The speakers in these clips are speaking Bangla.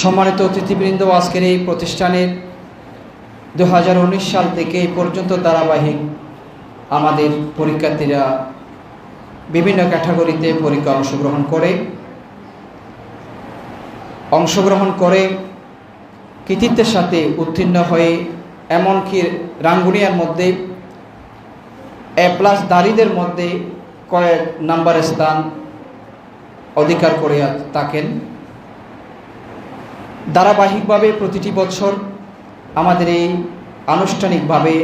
সম্মানিত অতিথিবৃন্দ, আজকের এই প্রতিষ্ঠানের 2019 সাল থেকে এই পর্যন্ত ধারাবাহিক আমাদের পরীক্ষার্থীরা বিভিন্ন ক্যাটাগরিতে পরীক্ষা অংশগ্রহণ করে কৃতিত্বের সাথে উত্তীর্ণ হয়ে এমনকি রাঙ্গুনিয়ার মধ্যে A+ দারিদের মধ্যে কয়েক নাম্বার স্থান অধিকার করে থাকেন। ধারাবাহিকভাবে প্রতিটি বছর আমাদের এই আনুষ্ঠানিকভাবে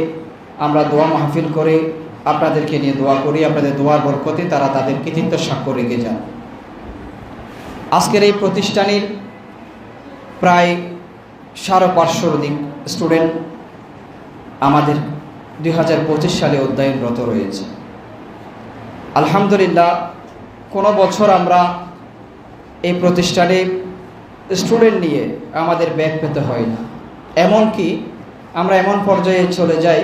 আমরা দোয়া মাহফিল করে আপনাদেরকে নিয়ে দোয়া করি। আপনাদের দোয়ার বরকতে তারা তাদের কৃতিত্বের স্বাক্ষর রেখে যান। আজকের এই প্রতিষ্ঠানের প্রায় 550 অধিক স্টুডেন্ট আমাদের 2025 সালে অধ্যয়নরত রয়েছে। আলহামদুলিল্লাহ, কোনো বছর আমরা এই প্রতিষ্ঠানে স্টুডেন্ট নিয়ে আমাদের ব্যাগ পেতে হয় না। এমনকি আমরা এমন পর্যায়ে চলে যাই,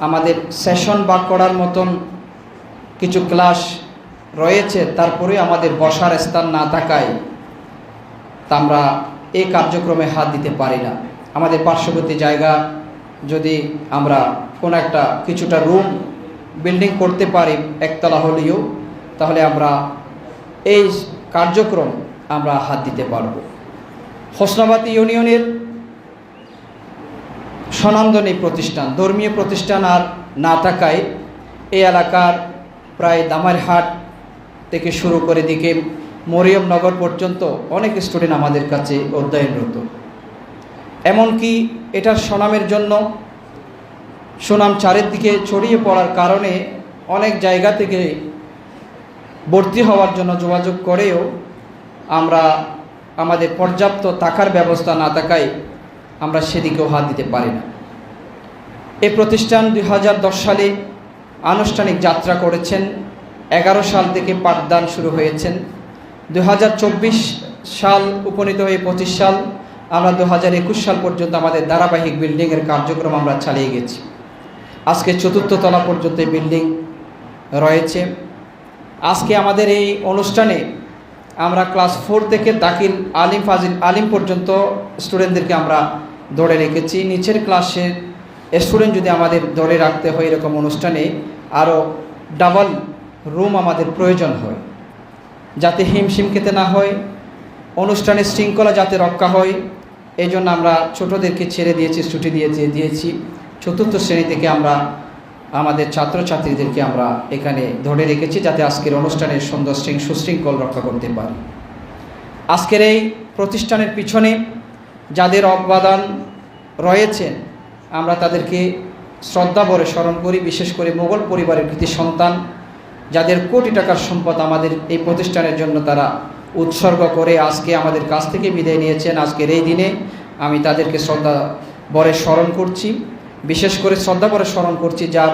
আমাদের সেশন ভাগ করার মতন কিছু ক্লাস রয়েছে, তারপরে আমাদের বসার স্থান না থাকায় তা আমরা এই কার্যক্রমে হাত দিতে পারি না। আমাদের পার্শ্ববর্তী জায়গা যদি আমরা কোনো একটা কিছুটা রুম বিল্ডিং করতে পারি একতলা হলেও, তাহলে আমরা এই কার্যক্রম আমরা হাত দিতে পারব। হোসনাবাদ ইউনিয়নের স্বনামধন্য প্রতিষ্ঠান, ধর্মীয় প্রতিষ্ঠান আর না থাকায় এই এলাকার প্রায় দামারহাট থেকে শুরু করে দিকে মরিয়মনগর পর্যন্ত অনেক স্টুডেন্ট আমাদের কাছে অধ্যয়নরত। এমনকি এটার সুনামের জন্য সুনাম চারিদিকে ছড়িয়ে পড়ার কারণে অনেক জায়গা থেকে ভর্তি হওয়ার জন্য যোগাযোগ করেও আমরা আমাদের পর্যাপ্ত টাকার ব্যবস্থা না থাকায় আমরা সেদিকেও হাত দিতে পারি না। এই প্রতিষ্ঠান 2010 সালে আনুষ্ঠানিক যাত্রা করেছেন। 11 সাল থেকে পাঠদান শুরু হয়েছেন। 2024 সাল উপনীত হয়ে 25 সাল, আমরা 2021 সাল পর্যন্ত আমাদের ধারাবাহিক বিল্ডিংয়ের কার্যক্রম আমরা চালিয়ে গেছি। আজকে 4র্থ তলা পর্যন্ত এই বিল্ডিং রয়েছে। আজকে আমাদের এই অনুষ্ঠানে আমরা ক্লাস 4 থেকে দাখিল আলিম ফাজিল আলিম পর্যন্ত স্টুডেন্টদেরকে আমরা ধরে রেখেছি। নিচের ক্লাসের স্টুডেন্ট যদি আমাদের ধরে রাখতে হয়, এরকম অনুষ্ঠানে আরও ডাবল রুম আমাদের প্রয়োজন হয়, যাতে হিমশিম খেতে না হয়, অনুষ্ঠানের শৃঙ্খলা যাতে রক্ষা হয়। এই জন্য আমরা ছোটদেরকে ছেড়ে দিয়েছি, ছুটি দিয়েছি। 4র্থ শ্রেণী থেকে আমরা আমাদের ছাত্রছাত্রীদেরকে আমরা এখানে ধরে রেখেছি, যাতে আজকের অনুষ্ঠানের সুন্দর সুশৃঙ্খল রক্ষা করতে পারি। আজকের এই প্রতিষ্ঠানের পিছনে যাদের অবদান রয়েছেন, আমরা তাদেরকে শ্রদ্ধা ভরে স্মরণ করি। বিশেষ করে মোগল পরিবারের কৃতি সন্তান, যাদের কোটি টাকার সম্পদ আমাদের এই প্রতিষ্ঠানের জন্য তারা উৎসর্গ করে আজকে আমাদের কাছ থেকে বিদায় নিয়েছেন। আজকের এই দিনে আমি তাদেরকে শ্রদ্ধা ভরে স্মরণ করছি। বিশেষ করে শ্রদ্ধা ভরে স্মরণ করছি যার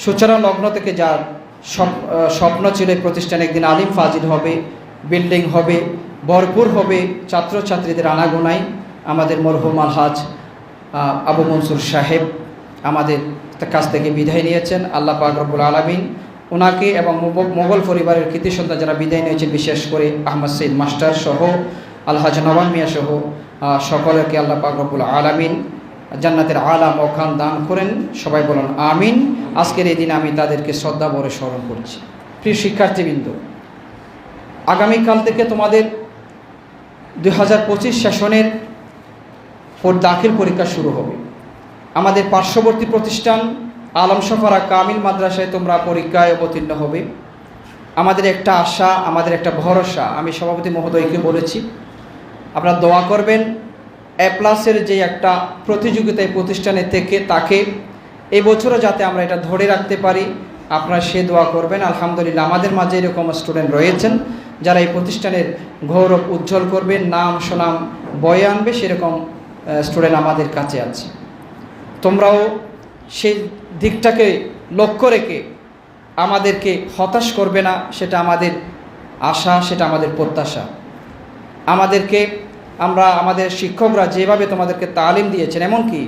সূচনা লগ্ন থেকে যার স্বপ্ন ছিল এই প্রতিষ্ঠানে একদিন আলিম ফাজিল হবে, বিল্ডিং হবে, ভরপুর হবে ছাত্রছাত্রীদের আনাগোনায়। আমাদের মরহুম আলহাজ আবু মনসুর সাহেব আমাদের কাছ থেকে বিদায় নিয়েছেন। আল্লাহ পাক রব্বুল আলামিন ওনাকে এবং মোগল পরিবারের কৃতি সন্তান যারা বিদায় নিয়েছেন, বিশেষ করে আহমদ সঈদ মাস্টার সহ আলহাজ নবান মিয়া সহ সকলকে আল্লাহ পাক রব্বুল আলামিন জান্নাতের আলা মকাম দান করেন। সবাই বলুন আমিন। আজকের এই দিনে আমি তাদেরকে শ্রদ্ধা ভরে স্মরণ করছি। প্রিয় শিক্ষার্থীবৃন্দ, আগামীকাল থেকে তোমাদের 2025 সেশনের দাখিল পরীক্ষা শুরু হবে। আমাদের পার্শ্ববর্তী প্রতিষ্ঠান আলম সফারা কামিল মাদ্রাসায় তোমরা পরীক্ষায় অবতীর্ণ হবে। আমাদের একটা আশা, আমাদের একটা ভরসা, আমি সভাপতি মহোদয়কে বলেছি, আপনারা দোয়া করবেন A+-এর যে একটা প্রতিযোগিতায় প্রতিষ্ঠানে থেকে তাকে এই বছরও যাতে আমরা এটা ধরে রাখতে পারি, আপনারা সে দোয়া করবেন। আলহামদুলিল্লাহ, আমাদের মাঝে এরকম স্টুডেন্ট রয়েছেন যারা এই প্রতিষ্ঠানের গৌরব উজ্জ্বল করবেন, নাম সুনাম বয়ে আনবে, সেরকম স্টুডেন্ট আমাদের কাছে আছে। তোমরাও সেই দিকটাকে লক্ষ্য রেখে আমাদেরকে হতাশ করবে না, সেটা আমাদের আশা, সেটা আমাদের প্রত্যাশা। আমাদের শিক্ষকরা যেভাবে তোমাদেরকে তালিম দিয়েছেন, এমনকি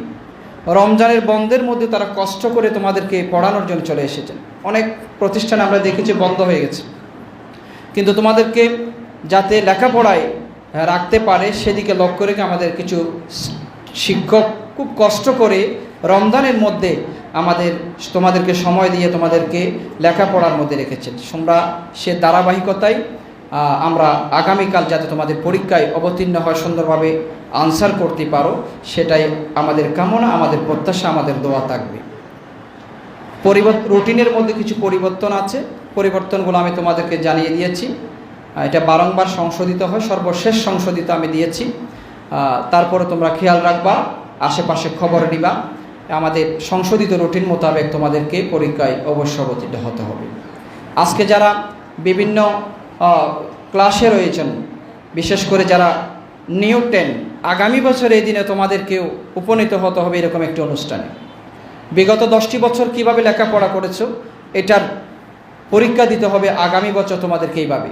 রমজানের বন্ধের মধ্যে তারা কষ্ট করে তোমাদেরকে পড়ানোর জন্য চলে এসেছেন। অনেক প্রতিষ্ঠান আমরা দেখেছি বন্ধ হয়ে গেছে, কিন্তু তোমাদেরকে যাতে লেখাপড়ায় রাখতে পারে সেদিকে লক্ষ্য রেখে আমাদের কিছু শিক্ষক খুব কষ্ট করে রমজানের মধ্যে তোমাদেরকে সময় দিয়ে তোমাদেরকে লেখাপড়ার মধ্যে রেখেছেন। তোমরা সে ধারাবাহিকতায় আমরা আগামীকাল যাতে তোমাদের পরীক্ষায় অবতীর্ণ হয়, সুন্দরভাবে আনসার করতে পারো, সেটাই আমাদের কামনা, আমাদের প্রত্যাশা, আমাদের দোয়া থাকবে। রুটিনের মধ্যে কিছু পরিবর্তন আছে, পরিবর্তনগুলো আমি তোমাদেরকে জানিয়ে দিয়েছি। এটা বারংবার সংশোধিত হয়, সর্বশেষ সংশোধিত আমি দিয়েছি। তারপরে তোমরা খেয়াল রাখবা, আশেপাশে খবর নিবা। আমাদের সংশোধিত রুটিন মোতাবেক তোমাদেরকে পরীক্ষায় অবশ্য অবতীর্ণ হতে হবে। আজকে যারা বিভিন্ন ক্লাসে রয়েছেন, বিশেষ করে যারা নিউ 10, আগামী বছর এই দিনে তোমাদেরকেও উপনীত হতে হবে এরকম একটি অনুষ্ঠানে। বিগত 10টি বছর কিভাবে লেখাপড়া করেছো, এটার পরীক্ষা দিতে হবে আগামী বছর তোমাদেরকে এইভাবে।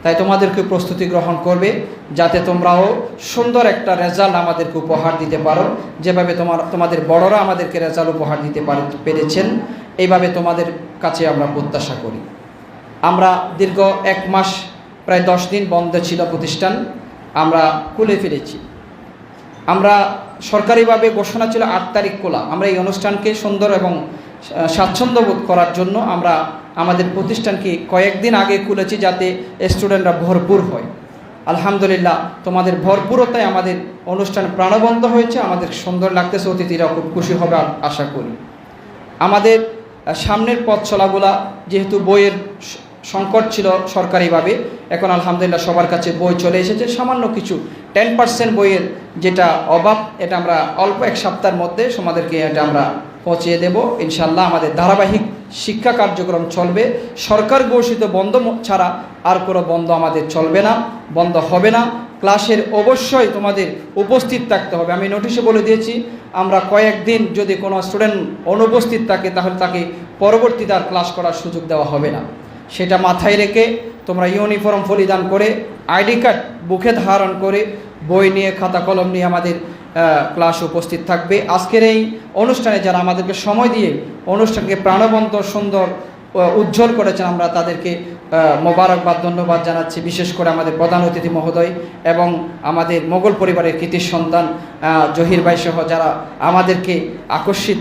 তাই তোমাদেরকে প্রস্তুতি গ্রহণ করবে যাতে তোমরাও সুন্দর একটা রেজাল্ট আমাদেরকে উপহার দিতে পারো, যেভাবে তোমাদের বড়রা আমাদেরকে রেজাল্ট উপহার দিতে পেরেছেন, এইভাবে তোমাদের কাছে আমরা প্রত্যাশা করি। আমরা দীর্ঘ 1 মাস প্রায় 10 দিন বন্ধ ছিল প্রতিষ্ঠান, আমরা খুলে ফেলেছি। আমরা সরকারিভাবে ঘোষণা ছিল 8 তারিখ খোলা। আমরা এই অনুষ্ঠানকে সুন্দর এবং স্বাচ্ছন্দ্য বোধ করার জন্য আমরা আমাদের প্রতিষ্ঠানকে কয়েকদিন আগে খুলেছি যাতে স্টুডেন্টরা ভরপুর হয়। আলহামদুলিল্লাহ, তোমাদের ভরপুরতায় আমাদের অনুষ্ঠান প্রাণবন্ত হয়েছে, আমাদের সুন্দর লাগতেছে, অতিথিরা খুব খুশি হবে আশা করি। আমাদের সামনের পথ চলাগুলা, যেহেতু বইয়ের সংকট ছিল সরকারিভাবে, এখন আলহামদুলিল্লাহ সবার কাছে বই চলে এসেছে। সামান্য কিছু 10% বইয়ের যেটা অভাব, এটা আমরা অল্প 1 সপ্তাহের মধ্যে তোমাদেরকে এটা আমরা পৌঁছিয়ে দেব ইনশাল্লাহ। আমাদের ধারাবাহিক শিক্ষা কার্যক্রম চলবে, সরকার ঘোষিত বন্ধ ছাড়া আর কোনো বন্ধ আমাদের চলবে না, বন্ধ হবে না। ক্লাসের অবশ্যই তোমাদের উপস্থিত থাকতে হবে। আমি নোটিশে বলে দিয়েছি, আমরা কয়েকদিন যদি কোনো স্টুডেন্ট অনুপস্থিত থাকে তাহলে তাকে পরবর্তীতে আর ক্লাস করার সুযোগ দেওয়া হবে না। সেটা মাথায় রেখে তোমরা ইউনিফর্ম পরিধান করে, আইডি কার্ড বুকে ধারণ করে, বই নিয়ে, খাতা কলম নিয়ে আমাদের ক্লাসে উপস্থিত থাকবে। আজকের এই অনুষ্ঠানে যারা আমাদেরকে সময় দিয়ে অনুষ্ঠানকে প্রাণবন্ত, সুন্দর, উজ্জ্বল করেছেন, আমরা তাদেরকে মোবারকবাদ, ধন্যবাদ জানাচ্ছি। বিশেষ করে আমাদের প্রধান অতিথি মহোদয় এবং আমাদের মোগল পরিবারের কৃতি সন্তান জহির ভাই সহ যারা আমাদেরকে আকস্মিক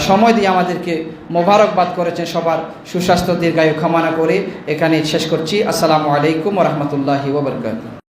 সময় দিয়ে আমাদেরকে মোবারকবাদ করেছেন, সবার সুস্বাস্থ্য দীর্ঘায়ু কামনা করে এখানে শেষ করছি। আসসালামু আলাইকুম ওয়া রাহমাতুল্লাহি ওয়া বারাকাতুহু।